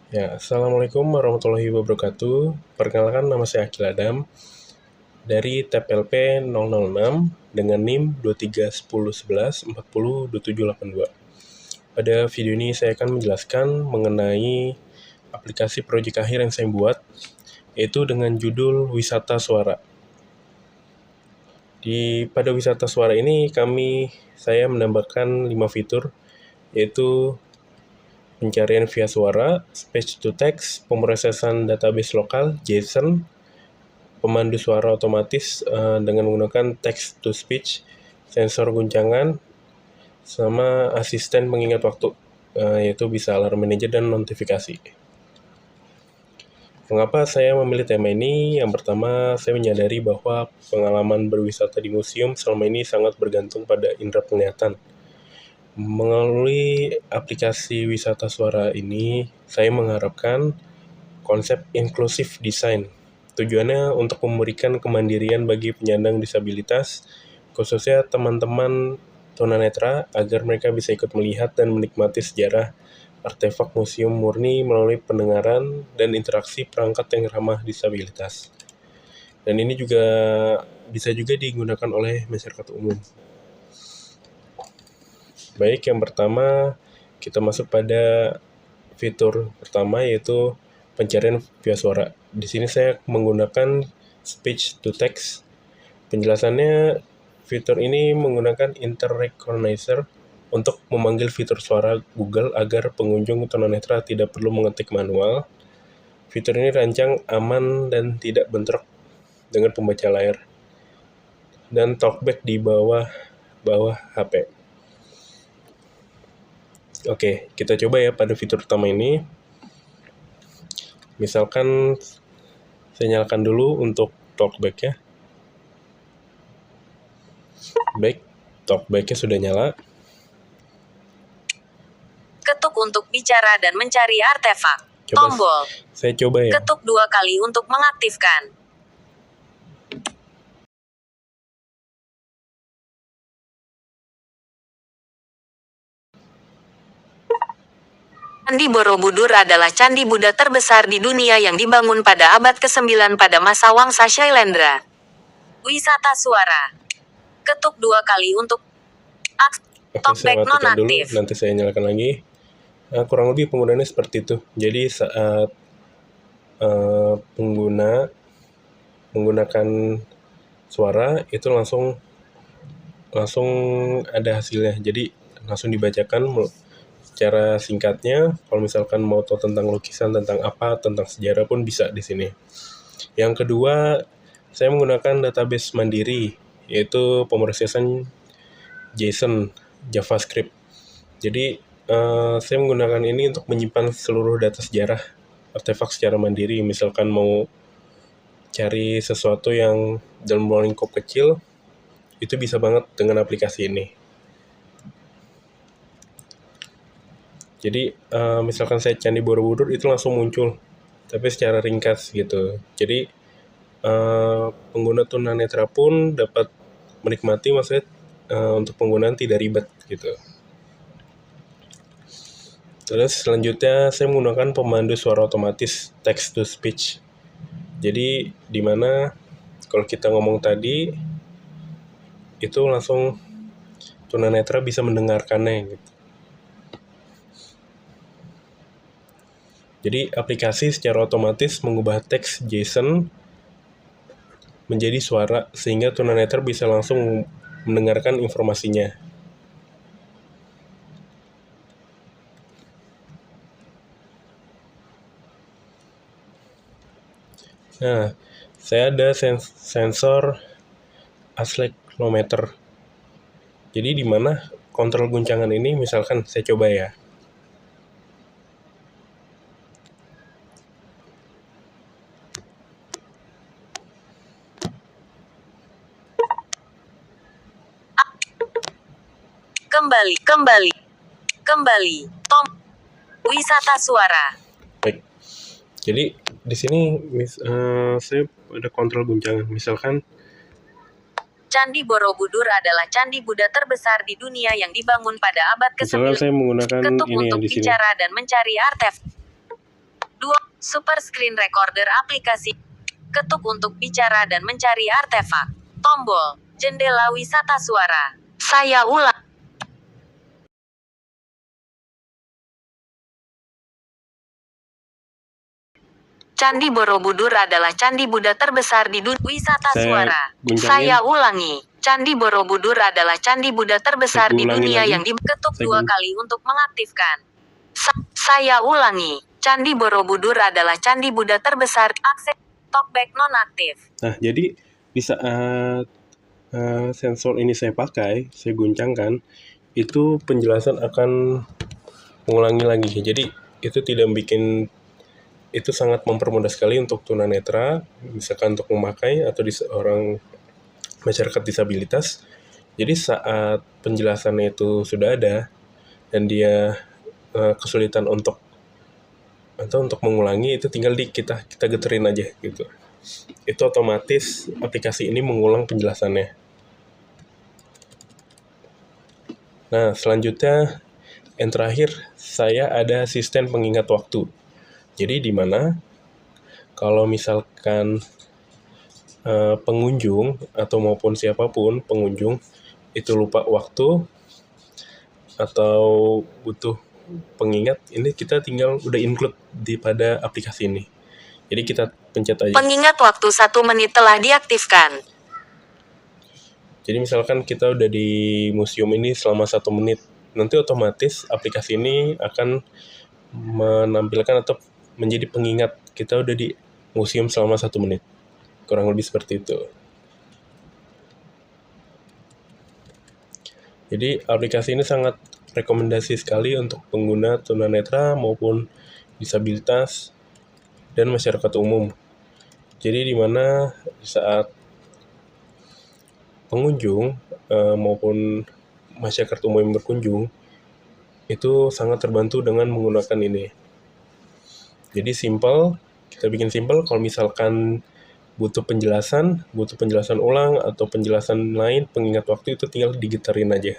Ya, Assalamualaikum warahmatullahi wabarakatuh. Perkenalkan, nama saya Akil Adam dari tab LP 006 dengan NIM 231011402782. Pada video ini saya akan menjelaskan mengenai aplikasi proyek akhir yang saya buat, yaitu dengan judul Wisata Suara. Pada Wisata Suara ini saya menambahkan 5 fitur, yaitu pencarian via suara, speech to text, pemrosesan database lokal, JSON, pemandu suara otomatis dengan menggunakan text to speech, sensor guncangan, sama asisten pengingat waktu, yaitu bisa alarm manager dan notifikasi. Mengapa saya memilih tema ini? Yang pertama, saya menyadari bahwa pengalaman berwisata di museum selama ini sangat bergantung pada indera penglihatan. Melalui aplikasi wisata suara ini, saya mengharapkan konsep inklusif desain. Tujuannya untuk memberikan kemandirian bagi penyandang disabilitas, khususnya teman-teman tunanetra, agar mereka bisa ikut melihat dan menikmati sejarah artefak museum murni melalui pendengaran dan interaksi perangkat yang ramah disabilitas. Dan ini juga bisa juga digunakan oleh masyarakat umum. Baik, yang pertama kita masuk pada fitur pertama, yaitu pencarian via suara. Di sini saya menggunakan speech to text. Penjelasannya, fitur ini menggunakan interrecognizer untuk memanggil fitur suara Google agar pengunjung tunanetra tidak perlu mengetik manual. Fitur ini rancang aman dan tidak bentrok dengan pembaca layar, dan talkback di bawah HP. Oke, kita coba ya pada fitur utama ini. Misalkan saya nyalakan dulu untuk talkback ya. Baik, talkback-nya sudah nyala. Ketuk untuk bicara dan mencari artefak. Coba Tombol. saya coba ya. Ketuk 2 kali untuk mengaktifkan. Candi Borobudur adalah candi Buddha terbesar di dunia yang dibangun pada abad ke-9 pada masa Wangsa Shailendra. Wisata suara. Ketuk 2 kali untuk Oke, saya talkback matikan dulu, nonaktif. nanti saya nyalakan lagi. Kurang lebih penggunaannya seperti itu. Jadi saat pengguna menggunakan suara itu langsung ada hasilnya. Jadi langsung dibacakan secara singkatnya. Kalau misalkan mau tahu tentang lukisan, tentang apa, tentang sejarah pun bisa di sini. Yang kedua, saya menggunakan database mandiri, yaitu pemrosesan JSON, JavaScript. Jadi saya menggunakan ini untuk menyimpan seluruh data sejarah artefak secara mandiri. Misalkan mau cari sesuatu yang dalam lingkup kecil, itu bisa banget dengan aplikasi ini. Jadi misalkan saya Candi Borobudur, itu langsung muncul, tapi secara ringkas gitu. Jadi pengguna tunanetra pun dapat menikmati, maksudnya untuk penggunaan tidak ribet gitu. Terus selanjutnya saya menggunakan pemandu suara otomatis text to speech. Jadi di mana kalau kita ngomong tadi itu langsung tunanetra bisa mendengarkannya gitu. Jadi aplikasi secara otomatis mengubah teks JSON menjadi suara sehingga tunanetra bisa langsung mendengarkan informasinya. Nah, saya ada sensor accelerometer. Jadi di mana kontrol guncangan ini, misalkan saya coba ya. Kembali. Wisata suara. Baik. Jadi di sini saya ada kontrol guncangan. Misalkan Candi Borobudur adalah candi Buddha terbesar di dunia yang dibangun pada abad ke-9. Misalkan saya menggunakan Ketuk ini untuk yang di sini. bicara dan mencari artefak. Super Screen Recorder aplikasi. Ketuk untuk bicara dan mencari artefak. Tombol. Jendela wisata suara. Saya ulang. Candi Borobudur adalah candi Buddha terbesar di dunia. Wisata suara. Saya ulangi. Candi Borobudur adalah candi Buddha terbesar di dunia yang diketuk 2 kali untuk mengaktifkan. Saya ulangi. Candi Borobudur adalah candi Buddha terbesar. Akses talkback nonaktif. Nah, jadi di saat sensor ini saya pakai, saya guncangkan, itu penjelasan akan mengulangi lagi. Jadi itu tidak bikin, itu sangat mempermudah sekali untuk tunanetra, misalkan untuk memakai atau di seorang masyarakat disabilitas. Jadi saat penjelasannya itu sudah ada dan dia kesulitan untuk mengulangi, itu tinggal kita geterin aja gitu. Itu otomatis aplikasi ini mengulang penjelasannya. Nah, selanjutnya yang terakhir, saya ada asisten pengingat waktu. Jadi di mana kalau misalkan pengunjung atau maupun siapapun pengunjung itu lupa waktu atau butuh pengingat, ini kita tinggal udah include pada aplikasi ini. Jadi kita pencet aja. Pengingat waktu 1 menit telah diaktifkan. Jadi misalkan kita udah di museum ini selama 1 menit, nanti otomatis aplikasi ini akan menampilkan atau menjadi pengingat kita udah di museum selama 1 menit. Kurang lebih seperti itu. Jadi aplikasi ini sangat rekomendasi sekali untuk pengguna tunanetra maupun disabilitas dan masyarakat umum. Jadi di mana saat pengunjung maupun masyarakat umum yang berkunjung itu sangat terbantu dengan menggunakan ini. Jadi simple, kita bikin simple. Kalau misalkan butuh penjelasan ulang atau penjelasan lain, pengingat waktu, itu tinggal digetarin aja.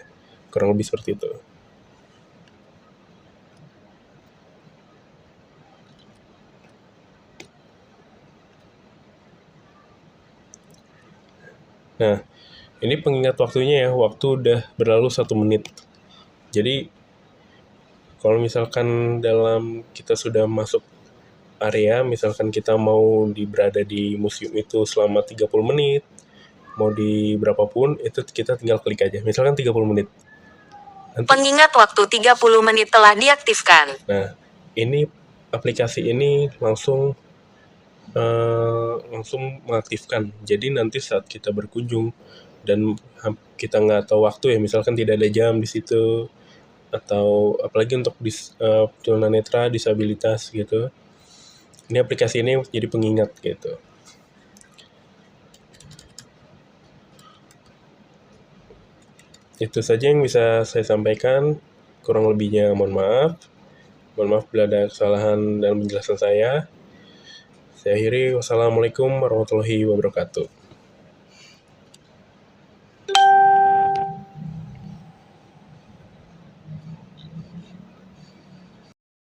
Kurang lebih seperti itu. Nah, ini pengingat waktunya ya, waktu udah berlalu 1 menit. Jadi, kalau misalkan dalam kita sudah masuk area, misalkan kita mau berada di museum itu selama 30 menit, mau di berapapun, itu kita tinggal klik aja. Misalkan 30 menit. Nanti, pengingat waktu 30 menit telah diaktifkan. Nah, ini aplikasi ini langsung mengaktifkan. Jadi nanti saat kita berkunjung dan kita nggak tahu waktu ya, misalkan tidak ada jam di situ, atau apalagi untuk tunanetra, disabilitas gitu, ini aplikasi ini jadi pengingat gitu. Itu saja yang bisa saya sampaikan. Kurang lebihnya mohon maaf. Mohon maaf bila ada kesalahan dalam penjelasan saya. Saya akhiri. Wassalamualaikum warahmatullahi wabarakatuh.